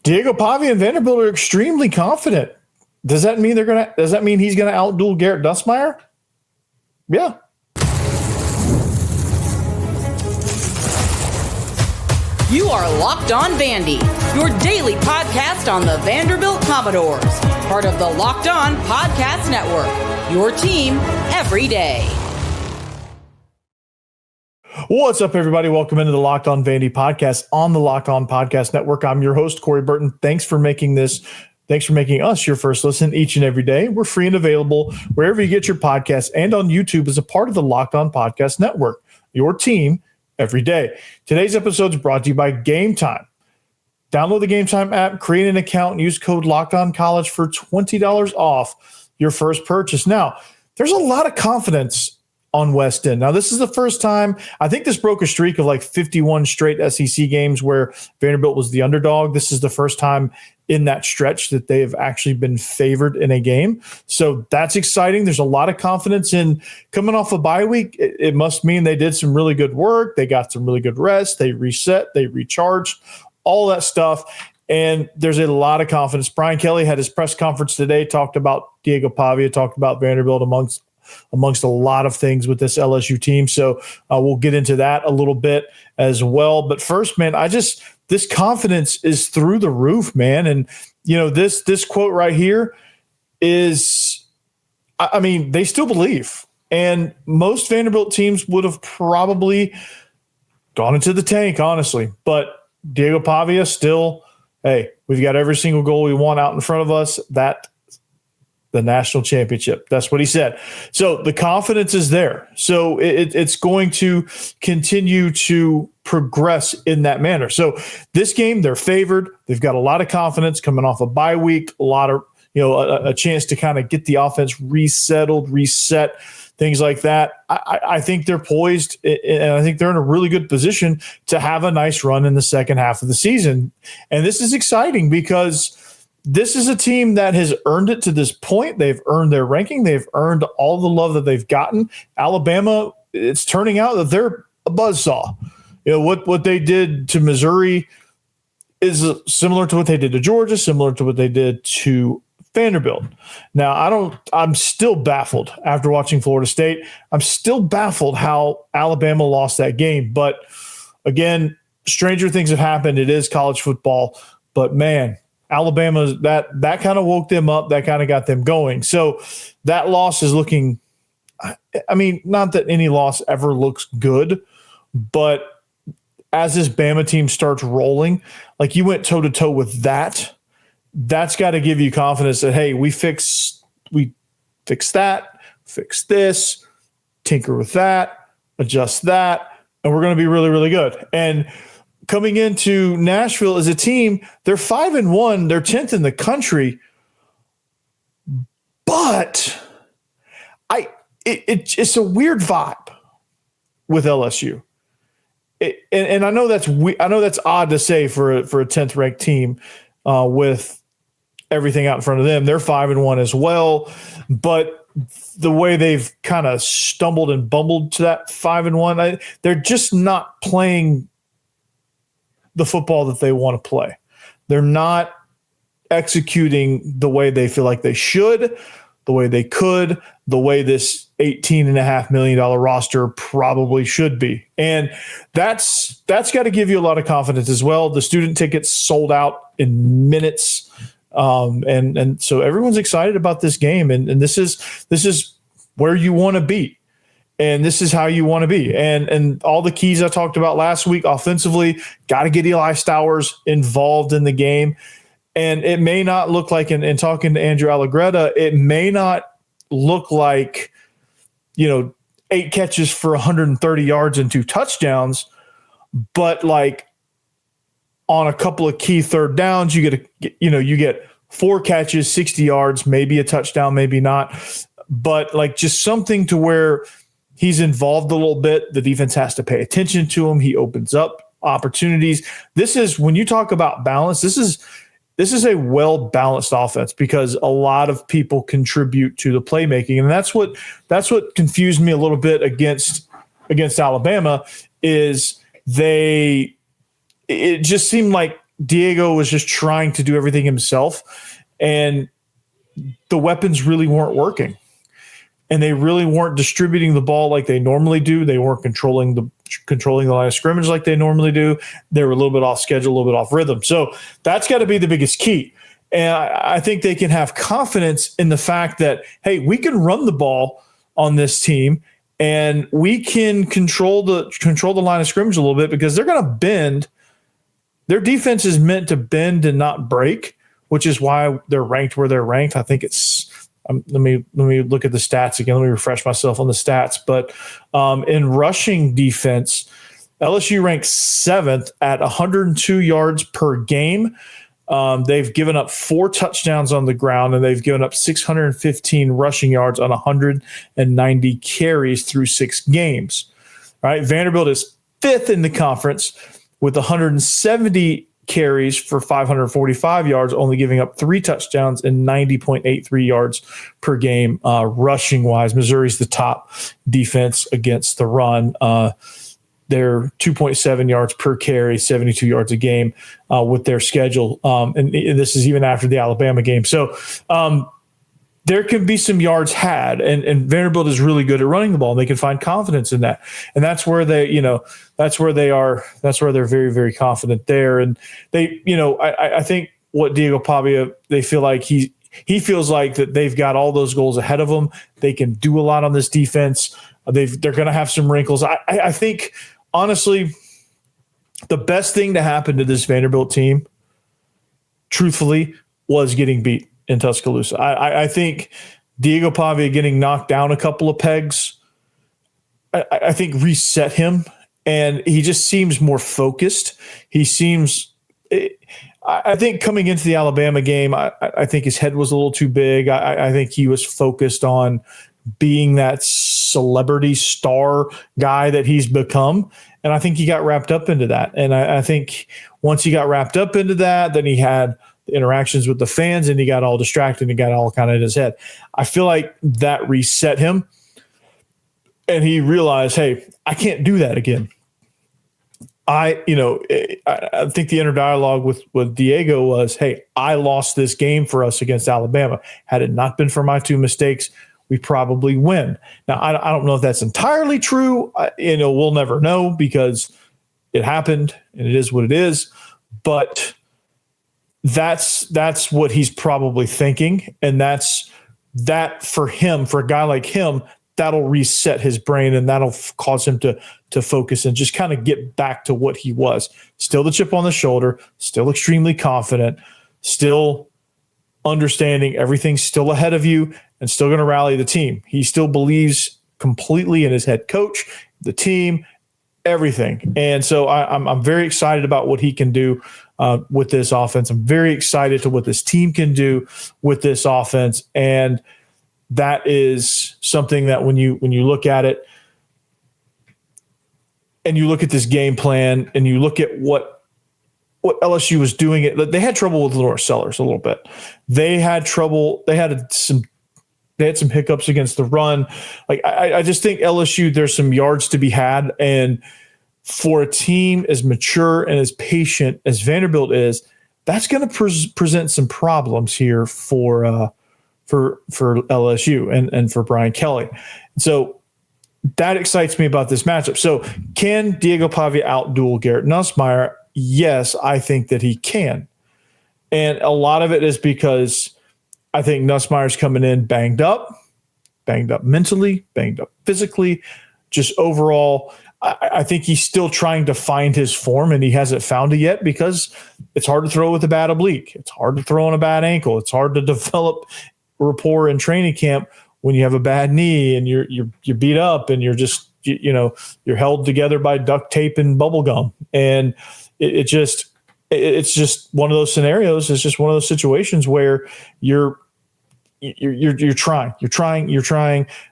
Diego Pavia and Vanderbilt are extremely confident. Does that mean he's gonna outduel Garrett Nussmeier? Yeah. You are Locked On Vandy, your daily podcast on the Vanderbilt Commodores, part of the Locked On Podcast Network, your team every day. What's up, everybody? Welcome into the Locked On Vandy podcast on the Locked On Podcast Network. I'm your host, Corey Burton. Thanks for making us your first listen each and every day. We're free and available wherever you get your podcasts and on YouTube as a part of the Locked On Podcast Network, your team every day. Today's episode is brought to you by Game Time. Download the Game Time app, create an account, and use code LOCKEDONCollege for $20 off your first purchase. Now, there's a lot of confidence on West End. Now, this is the first time, I think this broke a streak of like 51 straight SEC games where Vanderbilt was the underdog. This is the first time in that stretch that they have actually been favored in a game. So that's exciting. There's a lot of confidence in coming off a bye week. It must mean they did some really good work. They got some really good rest. They reset, they recharged, all that stuff. And there's a lot of confidence. Brian Kelly had his press conference today, talked about Diego Pavia, talked about Vanderbilt amongst a lot of things with this LSU team. So we'll get into that a little bit as well. But first, man, this confidence is through the roof, man. And, you know, this quote right here is, I mean, they still believe. And most Vanderbilt teams would have probably gone into the tank, honestly. But Diego Pavia still, hey, we've got every single goal we want out in front of us. The national championship. That's what he said. So the confidence is there. So it's going to continue to progress in that manner. So this game, they're favored. They've got a lot of confidence coming off a bye week, a lot of, a chance to kind of get the offense reset, things like that. I think they're poised, and I think they're in a really good position to have a nice run in the second half of the season. And this is exciting because this is a team that has earned it to this point. They've earned their ranking. They've earned all the love that they've gotten. Alabama, it's turning out that they're a buzzsaw. You know, what they did to Missouri is similar to what they did to Georgia, similar to what they did to Vanderbilt. Now, I'm still baffled after watching Florida State. I'm still baffled how Alabama lost that game. But again, stranger things have happened. It is college football. But man, Alabama, that kind of woke them up. That kind of got them going. So that loss is looking, I mean, not that any loss ever looks good, but as this Bama team starts rolling, like you went toe-to-toe with that, that's got to give you confidence that, hey, we fix that, fix this, tinker with that, adjust that, and we're going to be really, really good. And coming into Nashville as a team, they're 5-1, they're 10th in the country, but it's a weird vibe with LSU. And I know that's odd to say for a 10th ranked team with everything out in front of them. They're 5-1 as well, but the way they've kind of stumbled and bumbled to that 5-1, they're just not playing the football that they want to play. They're not executing the way they feel like they should, the way they could, the way this $18.5 million roster probably should be. And that's got to give you a lot of confidence as well. The student tickets sold out in minutes. And so everyone's excited about this game. And this is where you want to be. And this is how you want to be. And all the keys I talked about last week offensively, got to get Eli Stowers involved in the game. And it may not look like, in talking to Andrew Allegretta, it may not look like, 8 catches for 130 yards and 2 touchdowns, but like on a couple of key third downs, you get 4 catches, 60 yards, maybe a touchdown, maybe not, but like just something to where he's involved a little bit. The defense has to pay attention to him. He opens up opportunities. This is, when you talk about balance, this is a well-balanced offense because a lot of people contribute to the playmaking. And that's what confused me a little bit against Alabama is it just seemed like Diego was just trying to do everything himself, and the weapons really weren't working. And they really weren't distributing the ball like they normally do. They weren't controlling the line of scrimmage like they normally do. They were a little bit off schedule, a little bit off rhythm. So that's got to be the biggest key. And I think they can have confidence in the fact that, hey, we can run the ball on this team, and we can control the line of scrimmage a little bit, because they're going to bend. Their defense is meant to bend and not break, which is why they're ranked where they're ranked. I think it's let me look at the stats again. Let me refresh myself on the stats. But in rushing defense, LSU ranks 7th at 102 yards per game. They've given up 4 touchdowns on the ground, and they've given up 615 rushing yards on 190 carries through 6 games. All right, Vanderbilt is 5th in the conference with 170 carries for 545 yards, only giving up 3 touchdowns and 90.83 yards per game rushing wise. Missouri's the top defense against the run. They're 2.7 yards per carry, 72 yards a game with their schedule. And this is even after the Alabama game. So there can be some yards had, and Vanderbilt is really good at running the ball, and they can find confidence in that. And that's where that's where they're very, very confident there. And they, I think what Diego Pavia, they feel like he feels like that they've got all those goals ahead of them. They can do a lot on this defense. They're going to have some wrinkles. I think, honestly, the best thing to happen to this Vanderbilt team, truthfully, was getting beat in Tuscaloosa. I think Diego Pavia getting knocked down a couple of pegs, I think reset him, and he just seems more focused. He seems, I think coming into the Alabama game, I think his head was a little too big. I think he was focused on being that celebrity star guy that he's become. And I think he got wrapped up into that. And I think once he got wrapped up into that, then he had interactions with the fans, and he got all distracted and got all kind of in his head. I feel like that reset him, and he realized, hey, I can't do that again. I think the inner dialogue with Diego was, hey, I lost this game for us against Alabama. Had it not been for my 2 mistakes, we probably win. Now, I don't know if that's entirely true. We'll never know, because it happened and it is what it is. But that's what he's probably thinking, and that for him, for a guy like him, that'll reset his brain, and that'll cause him to focus and just kind of get back to what he was. Still the chip on the shoulder, still extremely confident, still understanding everything's still ahead of you, and still going to rally the team. He still believes completely in his head coach, the team, everything. And so I'm very excited about what he can do with this offense. I'm very excited to what this team can do with this offense. And that is something that when you look at it and you look at this game plan and you look at what LSU was doing, they had trouble with Lenore Sellers a little bit. They had some hiccups against the run. Like I just think LSU, there's some yards to be had. And for a team as mature and as patient as Vanderbilt is, that's going to present some problems here for LSU and for Brian Kelly. So that excites me about this matchup. So can Diego Pavia outduel Garrett Nussmeier? Yes, I think that he can. And a lot of it is because I think Nussmeier's coming in banged up mentally, banged up physically, just overall. I think he's still trying to find his form, and he hasn't found it yet, because it's hard to throw with a bad oblique. It's hard to throw on a bad ankle. It's hard to develop rapport in training camp when you have a bad knee and you're beat up and you're just, you're held together by duct tape and bubble gum. And it's just one of those scenarios. It's just one of those situations where you're trying,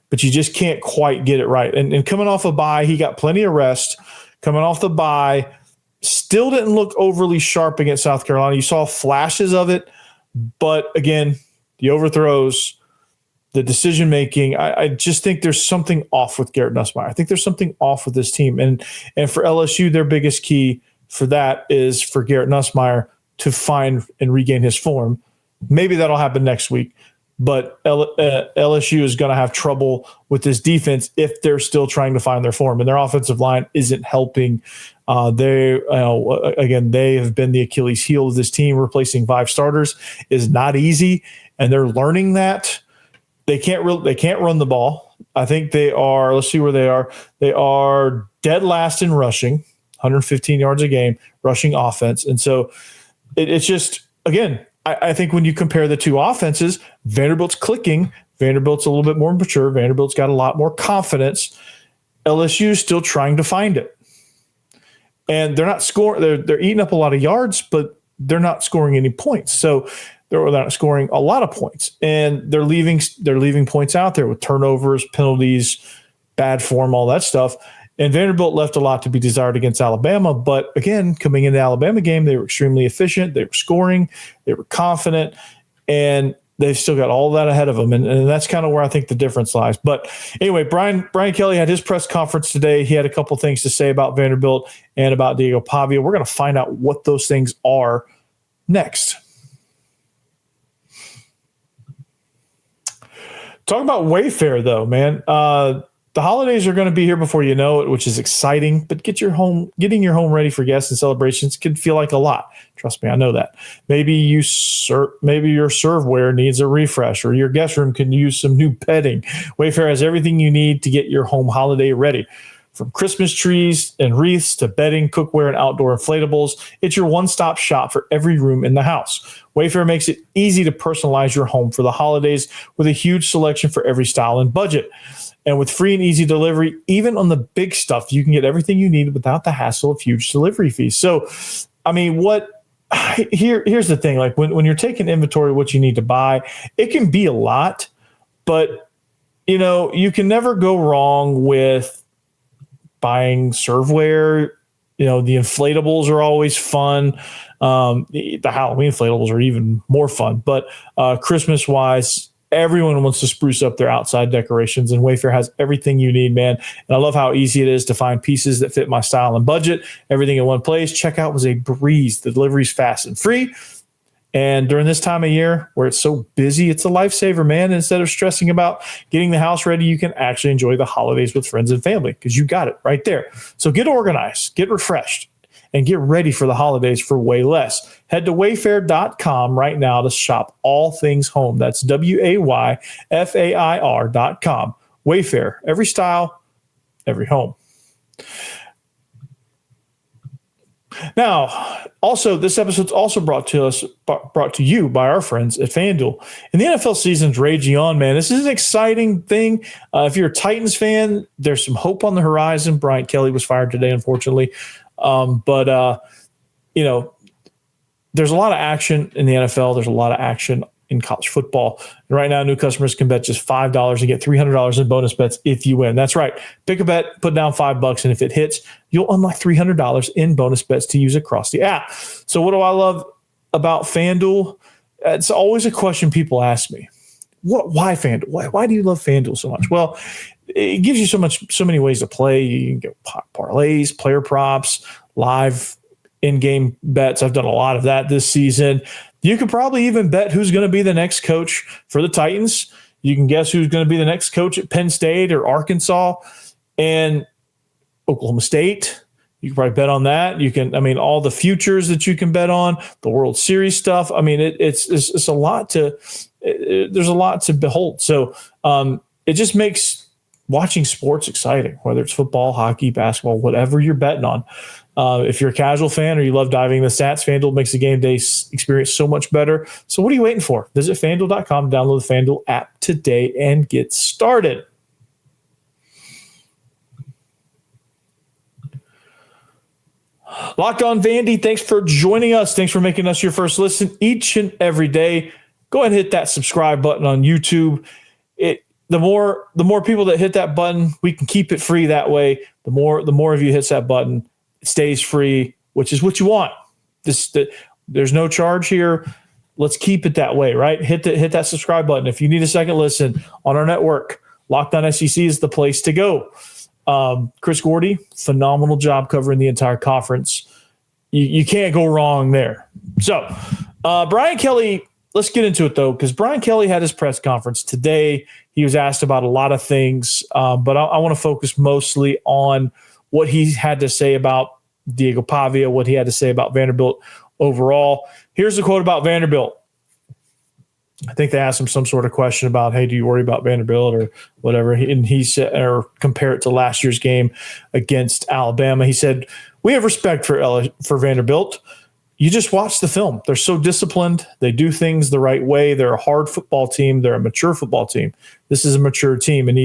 but you just can't quite get it right. And coming off a bye, he got plenty of rest. Coming off the bye, still didn't look overly sharp against South Carolina. You saw flashes of it, but again, the overthrows, the decision making, I just think there's something off with Garrett Nussmeier. I think there's something off with this team. And for LSU, their biggest key for that is for Garrett Nussmeier to find and regain his form. Maybe that'll happen next week. But LSU is going to have trouble with this defense if they're still trying to find their form, and their offensive line isn't helping. They have been the Achilles heel of this team. Replacing 5 starters is not easy, and they're learning that. They can't run the ball. I think they are. Let's see where they are. They are dead last in rushing, 115 yards a game, rushing offense, and so it's just, again, I think when you compare the two offenses, Vanderbilt's clicking. Vanderbilt's a little bit more mature. Vanderbilt's got a lot more confidence. LSU is still trying to find it. And they're not scoring. They're eating up a lot of yards, but they're not scoring any points. So they're not scoring a lot of points. And they're leaving points out there with turnovers, penalties, bad form, all that stuff. And Vanderbilt left a lot to be desired against Alabama. But again, coming into the Alabama game, they were extremely efficient. They were scoring. They were confident. And they've still got all that ahead of them. And that's kind of where I think the difference lies. But anyway, Brian Kelly had his press conference today. He had a couple things to say about Vanderbilt and about Diego Pavia. We're going to find out what those things are next. Talk about Wayfair, though, man. The holidays are going to be here before you know it, which is exciting, but getting your home ready for guests and celebrations can feel like a lot. Trust me, I know that. Maybe your serveware needs a refresh, or your guest room can use some new bedding. Wayfair has everything you need to get your home holiday ready. From Christmas trees and wreaths to bedding, cookware, and outdoor inflatables, it's your one-stop shop for every room in the house. Wayfair makes it easy to personalize your home for the holidays with a huge selection for every style and budget. And with free and easy delivery, even on the big stuff, you can get everything you need without the hassle of huge delivery fees. So, I mean, here's the thing. Like when you're taking inventory, what you need to buy, it can be a lot, but you can never go wrong with buying serveware. The inflatables are always fun. The Halloween inflatables are even more fun, but Christmas wise, everyone wants to spruce up their outside decorations, and Wayfair has everything you need, man. And I love how easy it is to find pieces that fit my style and budget. Everything in one place. Checkout was a breeze. The delivery's fast and free. And during this time of year where it's so busy, it's a lifesaver, man. Instead of stressing about getting the house ready, you can actually enjoy the holidays with friends and family because you got it right there. So get organized, get refreshed, and get ready for the holidays for way less. Head to wayfair.com right now to shop all things home. That's WAYFAIR.com. Wayfair, every style, every home. Now, also, this episode's also brought to you by our friends at FanDuel. And the NFL season's raging on, man. This is an exciting thing. If you're a Titans fan, there's some hope on the horizon. Brian Kelly was fired today, unfortunately. But there's a lot of action in the NFL. There's a lot of action in college football. And right now, new customers can bet just $5 and get $300 in bonus bets if you win. That's right. Pick a bet, put down $5, and if it hits, you'll unlock $300 in bonus bets to use across the app. So what do I love about FanDuel? It's always a question people ask me. Why FanDuel? Why do you love FanDuel so much? Well, it gives you so many ways to play. You can get parlays, player props, live in-game bets. I've done a lot of that this season. You could probably even bet who's going to be the next coach for the Titans. You can guess who's going to be the next coach at Penn State or Arkansas and Oklahoma State. You can probably bet on that. All the futures that you can bet on, the World Series stuff. It's a lot there's a lot to behold. So it just makes watching sports exciting, whether it's football, hockey, basketball, whatever you're betting on. If you're a casual fan or you love diving into the stats, FanDuel makes the game day experience so much better. So what are you waiting for? Visit FanDuel.com, download the FanDuel app today, and get started. Locked On Vandy, thanks for joining us. Thanks for making us your first listen each and every day. Go ahead and hit that subscribe button on YouTube. The more people that hit that button, we can keep it free that way. The more of you hits that button, it stays free, which is what you want. There's no charge here. Let's keep it that way, right? Hit that subscribe button. If you need a second listen on our network, Locked On SEC is the place to go. Chris Gordy, phenomenal job covering the entire conference. you can't go wrong there. So Brian Kelly, let's get into it though, because Brian Kelly had his press conference today. He was asked about a lot of things, but I want to focus mostly on what he had to say about Diego Pavia, what he had to say about Vanderbilt overall. Here's a quote about Vanderbilt. I think they asked him some sort of question about, hey, do you worry about Vanderbilt or whatever? And he said, or compare it to last year's game against Alabama. He said, we have respect for Vanderbilt. You just watch the film. They're so disciplined. They do things the right way. They're a hard football team. They're a mature football team. This is a mature team. And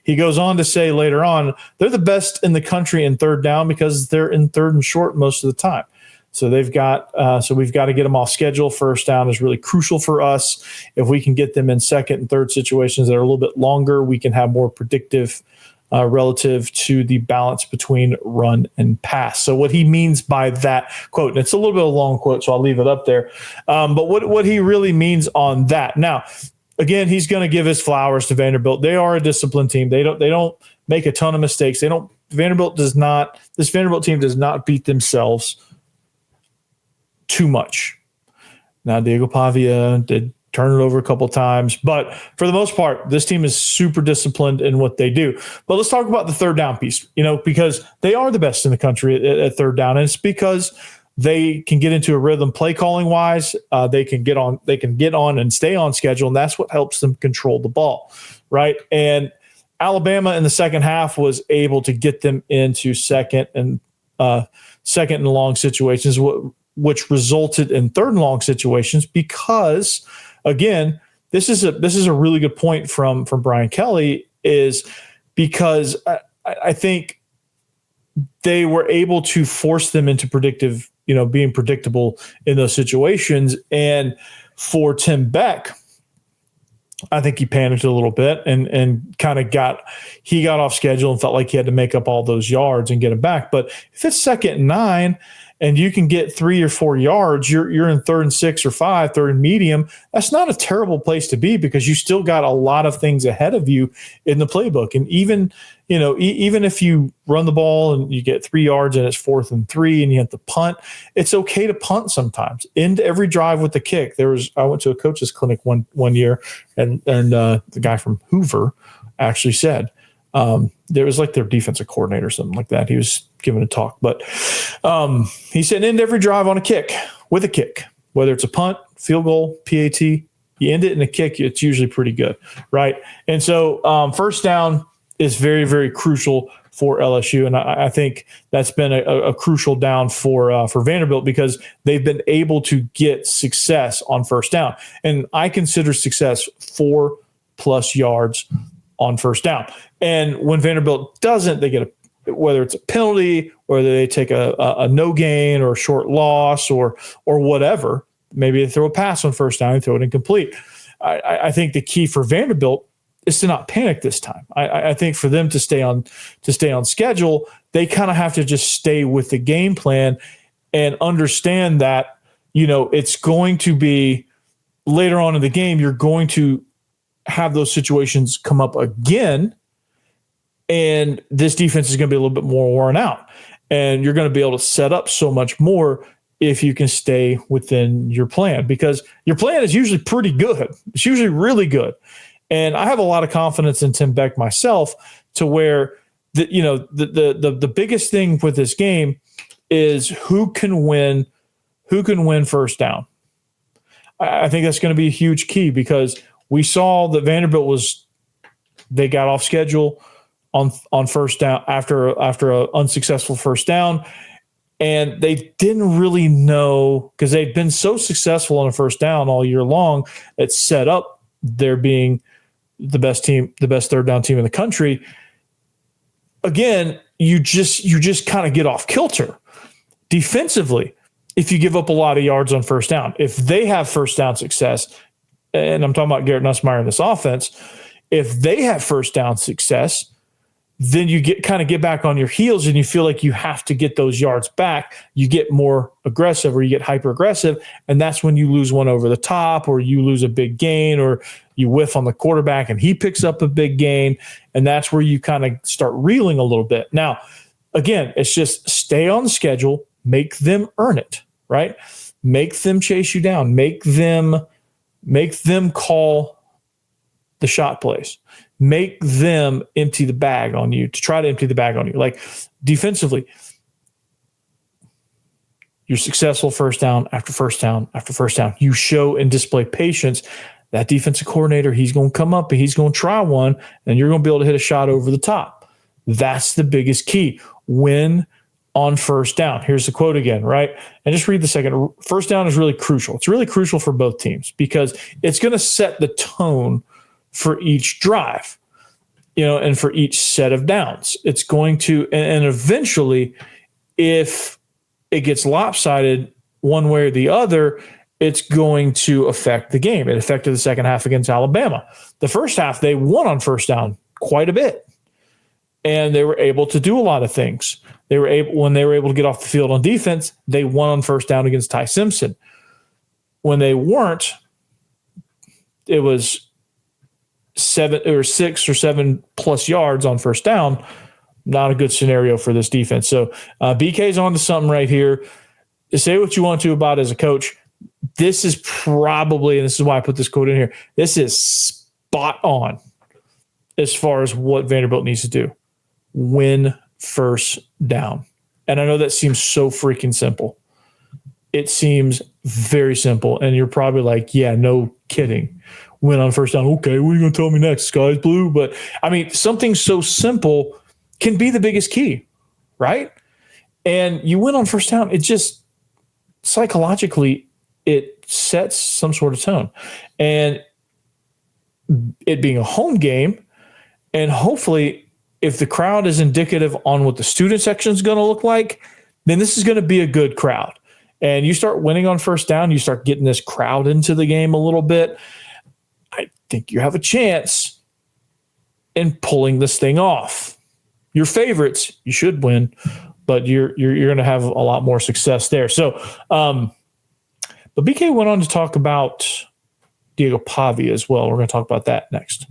he goes on to say later on, they're the best in the country in third down because they're in third and short most of the time. So we've got to get them off schedule. First down is really crucial for us. If we can get them in second and third situations that are a little bit longer, we can have more predictive relative to the balance between run and pass. So what he means by that quote, and it's a little bit of a long quote, so I'll leave it up there. But what he really means on that. Now, again, he's going to give his flowers to Vanderbilt. They are a disciplined team. They don't make a ton of mistakes. This Vanderbilt team does not beat themselves too much. Now, Diego Pavia did turn it over a couple of times, but for the most part, this team is super disciplined in what they do. But let's talk about the third down piece, because they are the best in the country at third down, and it's because they can get into a rhythm play calling wise. They can get on and stay on schedule, and that's what helps them control the ball, right? And Alabama in the second half was able to get them into second and long situations, which resulted in third and long situations because, again, this is a really good point from Brian Kelly, is because I think they were able to force them into being predictable in those situations. And for Tim Beck, I think he panicked a little bit and kind of got off schedule and felt like he had to make up all those yards and get them back. But if it's 2nd and 9, and you can get 3 or 4 yards, you're in 3rd and 6 or 5, 3rd and medium. That's not a terrible place to be because you still got a lot of things ahead of you in the playbook. And even if you run the ball and you get 3 yards and it's 4th and 3 and you have to punt, it's okay to punt sometimes. End every drive with the kick. I went to a coach's clinic one year, and the guy from Hoover actually said, there was like their defensive coordinator or something like that. He was giving a talk, but he said end every drive on a kick, with a kick, whether it's a punt, field goal, PAT, you end it in a kick, it's usually pretty good, right? And so first down is very, very crucial for LSU, and I think that's been a crucial down for Vanderbilt because they've been able to get success on first down, and I consider success 4+ yards on first down. And when Vanderbilt doesn't, they get whether it's a penalty or they take a no gain or a short loss or whatever. Maybe they throw a pass on first down and throw it incomplete. I think the key for Vanderbilt is to not panic this time. I think for them to stay on schedule, they kind of have to just stay with the game plan and understand that it's going to be later on in the game. You're going to have those situations come up again, and this defense is going to be a little bit more worn out, and you're going to be able to set up so much more if you can stay within your plan, because your plan is usually pretty good. It's usually really good. And I have a lot of confidence in Tim Beck myself, to where the biggest thing with this game is who can win first down. I think that's going to be a huge key, because we saw that Vanderbilt they got off schedule on first down after an unsuccessful first down, and they didn't really know, because they'd been so successful on a first down all year long, it set up their being the best third down team in the country. Again, you just kind of get off kilter defensively if you give up a lot of yards on first down. If they have first down success, and I'm talking about Garrett Nussmeier in this offense, if they have first down success, then you get back on your heels and you feel like you have to get those yards back. You get more aggressive, or you get hyper aggressive, and that's when you lose one over the top, or you lose a big gain, or you whiff on the quarterback and he picks up a big gain, and that's where you kind of start reeling a little bit. Now, again, it's just stay on the schedule, make them earn it, right? Make them chase you down. Make them call the shot plays. Make them empty the bag on you, to try to empty the bag on you. Like defensively, you're successful first down after first down after first down. You show and display patience. That defensive coordinator, he's going to come up and he's going to try one, and you're going to be able to hit a shot over the top. That's the biggest key. Win on first down. Here's the quote again, right? And just read the second. First down is really crucial. It's really crucial for both teams because it's going to set the tone for each drive, and for each set of downs. It's going to, and eventually, if it gets lopsided one way or the other, it's going to affect the game. It affected the second half against Alabama. The first half, they won on first down quite a bit, and they were able to do a lot of things. When they were able to get off the field on defense, they won on first down against Ty Simpson. When they weren't, it was 6 or 7 plus yards on first down. Not a good scenario for this defense. So BK's on to something right here. Say what you want to about it as a coach. This is probably, and this is why I put this quote in here, this is spot on as far as what Vanderbilt needs to do. Win first down. And I know that seems so freaking simple. It seems very simple. And you're probably like, yeah, no kidding. Win on first down. Okay, what are you going to tell me next? Sky's blue. But I mean, something so simple can be the biggest key, right? And you win on first down. It just psychologically, it sets some sort of tone. And it being a home game, and hopefully if the crowd is indicative on what the student section is going to look like, then this is going to be a good crowd. And you start winning on first down, you start getting this crowd into the game a little bit. I think you have a chance in pulling this thing off. Your favorites, you should win, but you're going to have a lot more success there. So, but BK went on to talk about Diego Pavia as well. We're going to talk about that next.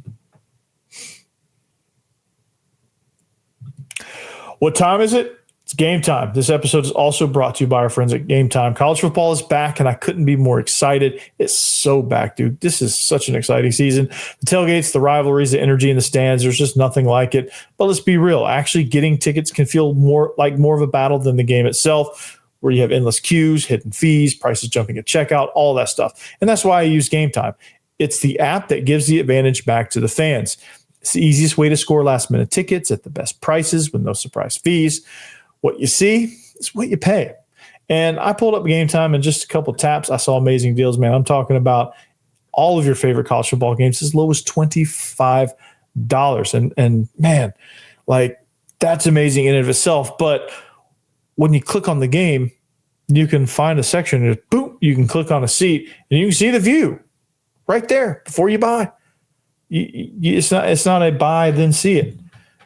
What time is it? It's game time. This episode is also brought to you by our friends at Game Time. College football is back, and I couldn't be more excited. It's so back, dude. This is such an exciting season. The tailgates, the rivalries, the energy in the stands, there's just nothing like it. But let's be real. Actually getting tickets can feel more of a battle than the game itself, where you have endless queues, hidden fees, prices jumping at checkout, all that stuff. And that's why I use Game Time. It's the app that gives the advantage back to the fans. It's the easiest way to score last-minute tickets at the best prices with no surprise fees. What you see is what you pay. And I pulled up Game Time in just a couple of taps. I saw amazing deals, man. I'm talking about all of your favorite college football games as low as $25. And man, like that's amazing in and of itself. But when you click on the game, you can find a section and boom, you can click on a seat and you can see the view right there before you buy. It's not a buy, then see it.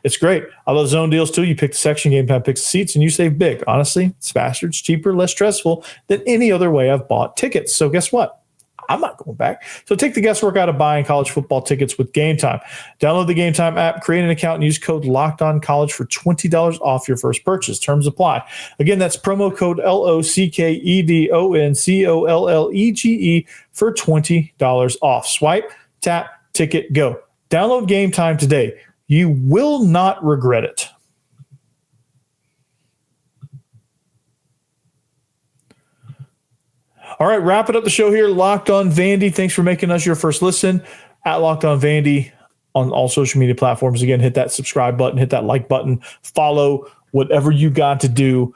It's great. I love zone deals too. You pick the section, Game Time picks the seats, and you save big. Honestly, it's faster, it's cheaper, less stressful than any other way I've bought tickets. So guess what? I'm not going back. So take the guesswork out of buying college football tickets with Game Time. Download the Game Time app, create an account, and use code LOCKEDONCollege for $20 off your first purchase. Terms apply. Again, that's promo code LOCKEDONCOLLEGE for $20 off. Swipe, tap, ticket, go. Download Game Time today. You will not regret it. All right, wrapping up the show here. Locked on Vandy. Thanks for making us your first listen. At Locked on Vandy on all social media platforms. Again, hit that subscribe button, hit that like button, follow whatever you got to do.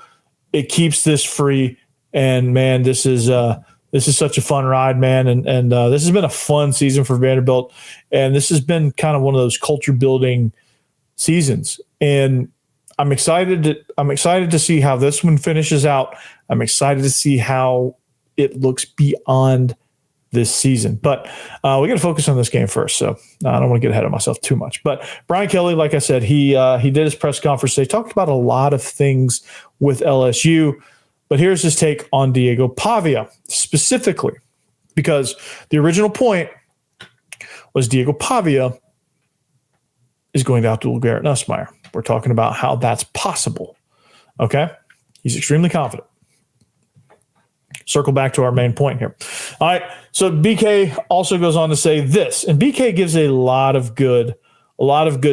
It keeps this free. And man, this is such a fun ride, man. And this has been a fun season for Vanderbilt. And this has been kind of one of those culture building seasons. And I'm excited to see how this one finishes out. I'm excited to see how it looks beyond this season. But we got to focus on this game first. So I don't want to get ahead of myself too much. But Brian Kelly, like I said, he did his press conference. They talked about a lot of things with LSU. But here's his take on Diego Pavia specifically, because the original point was Diego Pavia is going to outduel Garrett Nussmeier. We're talking about how that's possible. Okay? He's extremely confident. circle back to our main point here. All right. So BK also goes on to say this, and BK gives a lot of good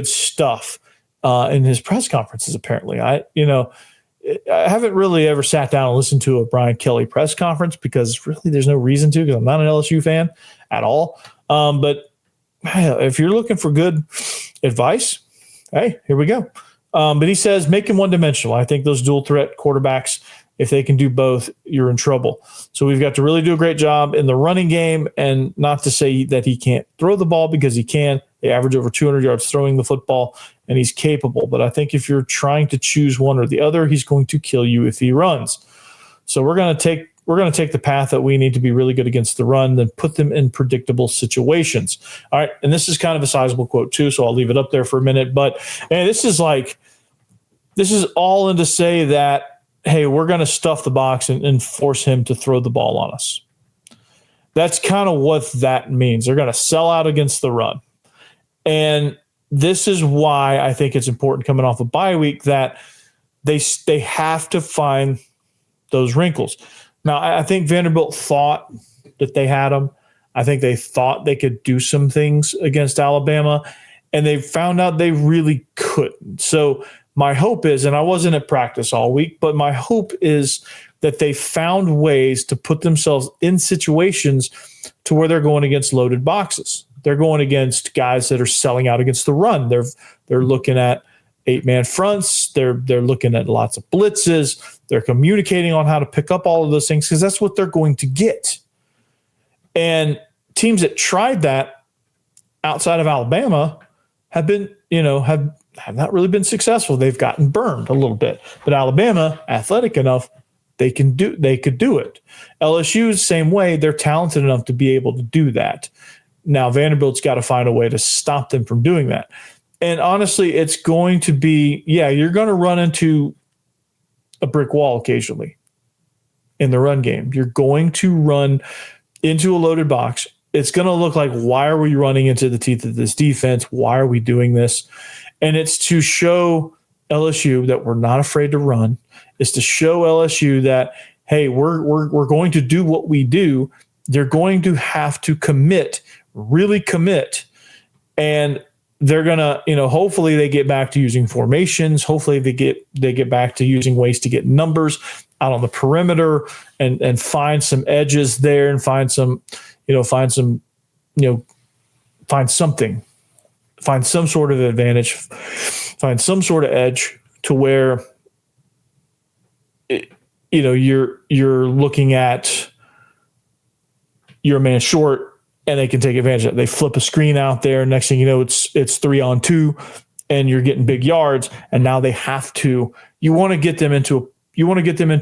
stuff in his press conferences. Apparently, I haven't really ever sat down and listened to a Brian Kelly press conference because really there's no reason to, because I'm not an LSU fan at all. But if you're looking for good advice, hey, here we go. But he says, make him one-dimensional. I think those dual threat quarterbacks, if they can do both, you're in trouble. So we've got to really do a great job in the running game, and not to say that he can't throw the ball, because he can. They average over 200 yards throwing the football, and he's capable. But I think if you're trying to choose one or the other, he's going to kill you if he runs. So we're going to take the path that we need to be really good against the run, then put them in predictable situations. All right, and this is kind of a sizable quote too, so I'll leave it up there for a minute. But this is all in to say that, hey, we're going to stuff the box and force him to throw the ball on us. That's kind of what that means. They're going to sell out against the run. And this is why I think it's important coming off a bye week that they have to find those wrinkles. Now, I think Vanderbilt thought that they had them. I think they thought they could do some things against Alabama, and they found out they really couldn't. So my hope is, and I wasn't at practice all week, but my hope is that they found ways to put themselves in situations to where they're going against loaded boxes. They're going against guys that are selling out against the run. They're looking at 8-man fronts. They're looking at lots of blitzes. They're communicating on how to pick up all of those things because that's what they're going to get. And teams that tried that outside of Alabama have been, have not really been successful. They've gotten burned a little bit. But Alabama, athletic enough, they could do it. LSU's same way. They're talented enough to be able to do that. Now Vanderbilt's got to find a way to stop them from doing that. And honestly, it's going to be, you're going to run into a brick wall occasionally in the run game. You're going to run into a loaded box. It's going to look like, why are we running into the teeth of this defense? Why are we doing this? And it's to show LSU that we're not afraid to run. It's to show LSU that, hey, we're going to do what we do. They're going to have to really commit. And they're going to, hopefully they get back to using formations. Hopefully they get back to using ways to get numbers out on the perimeter and find some edges there and find some sort of advantage, find some sort of edge to where, you're looking at you're a man short and they can take advantage of it. They flip a screen out there. Next thing you know, it's 3-on-2 and you're getting big yards. And now they have to, you want to get them into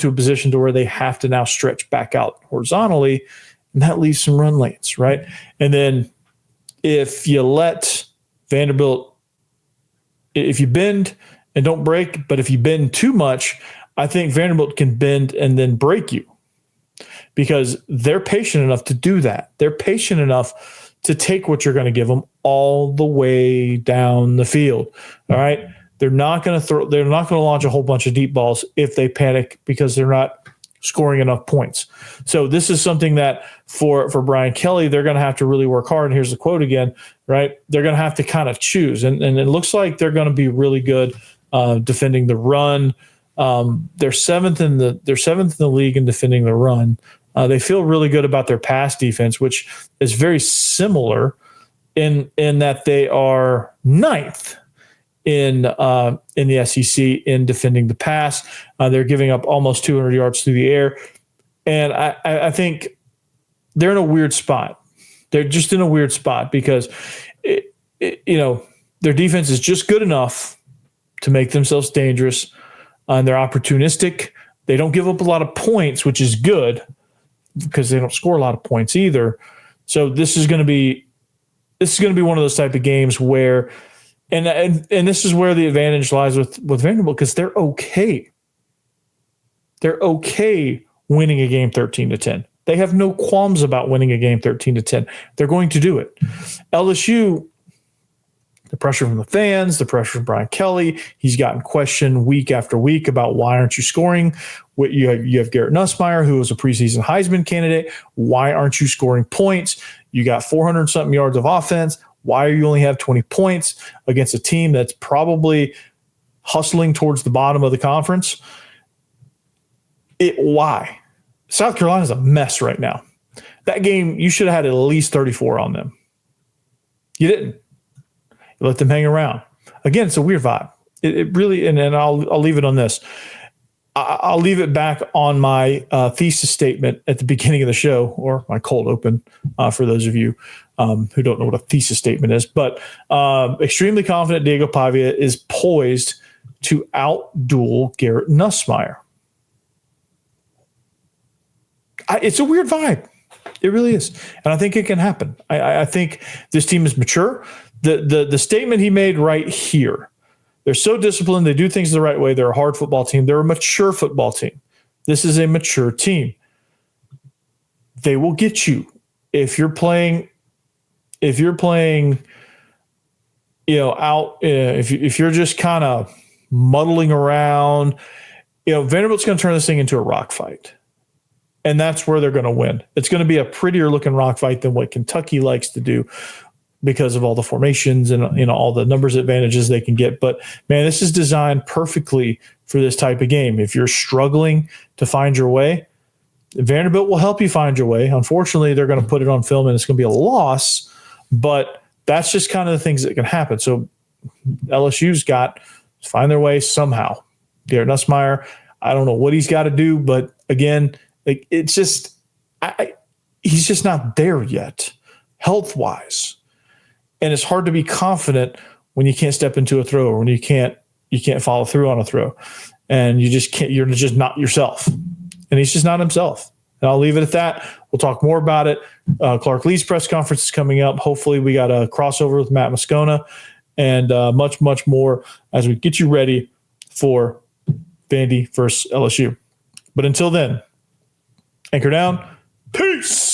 a position to where they have to now stretch back out horizontally, and that leaves some run lanes, right? And then if you let Vanderbilt, if you bend and don't break, but if you bend too much, I think Vanderbilt can bend and then break you, because they're patient enough to do that. They're patient enough to take what you're going to give them all the way down the field. All right. They're not going to launch a whole bunch of deep balls if they panic because they're not scoring enough points. So this is something that for Brian Kelly, they're going to have to really work hard. And here's the quote again, right? They're going to have to kind of choose. And it looks like they're going to be really good defending the run. They're seventh in the league in defending the run. They feel really good about their pass defense, which is very similar in that they are ninth in the SEC in defending the pass. They're giving up almost 200 yards through the air. And I think they're in a weird spot. They're just in a weird spot because, their defense is just good enough to make themselves dangerous. And they're opportunistic. They don't give up a lot of points, which is good because they don't score a lot of points either. So this is going to be one of those type of games where, and this is where the advantage lies with Vanderbilt, because they're okay. They're okay winning a game 13-10. They have no qualms about winning a game 13-10. They're going to do it. LSU, the pressure from the fans, the pressure from Brian Kelly. He's gotten questioned week after week about why aren't you scoring? You have Garrett Nussmeier, who was a preseason Heisman candidate. Why aren't you scoring points? You got 400 something yards of offense. Why are you only have 20 points against a team that's probably hustling towards the bottom of the conference? Why? South Carolina's a mess right now. That game, you should have had at least 34 on them. You didn't. You let them hang around. Again, it's a weird vibe. It really, and I'll leave it on this. I'll leave it back on my thesis statement at the beginning of the show, or my cold open for those of you who don't know what a thesis statement is. But extremely confident Diego Pavia is poised to outduel Garrett Nussmeier. It's a weird vibe. It really is. And I think it can happen. I think this team is mature. The statement he made right here, they're so disciplined. They do things the right way. They're a hard football team. They're a mature football team. This is a mature team. They will get you if you're playing, if you're just kind of muddling around, Vanderbilt's going to turn this thing into a rock fight. And that's where they're going to win. It's going to be a prettier looking rock fight than what Kentucky likes to do, because of all the formations and all the numbers advantages they can get. But man, this is designed perfectly for this type of game. If you're struggling to find your way, Vanderbilt will help you find your way. Unfortunately, they're going to put it on film and it's going to be a loss, but that's just kind of the things that can happen. So LSU's got to find their way somehow. Garrett Nussmeier, I don't know what he's got to do, but again, it's just he's just not there yet, health-wise. And it's hard to be confident when you can't step into a throw, or when you can't follow through on a throw, and you're just not yourself. And he's just not himself. And I'll leave it at that. We'll talk more about it. Clark Lee's press conference is coming up. Hopefully we got a crossover with Matt Moscona, and much, much more as we get you ready for Vandy versus LSU. But until then, anchor down. Peace.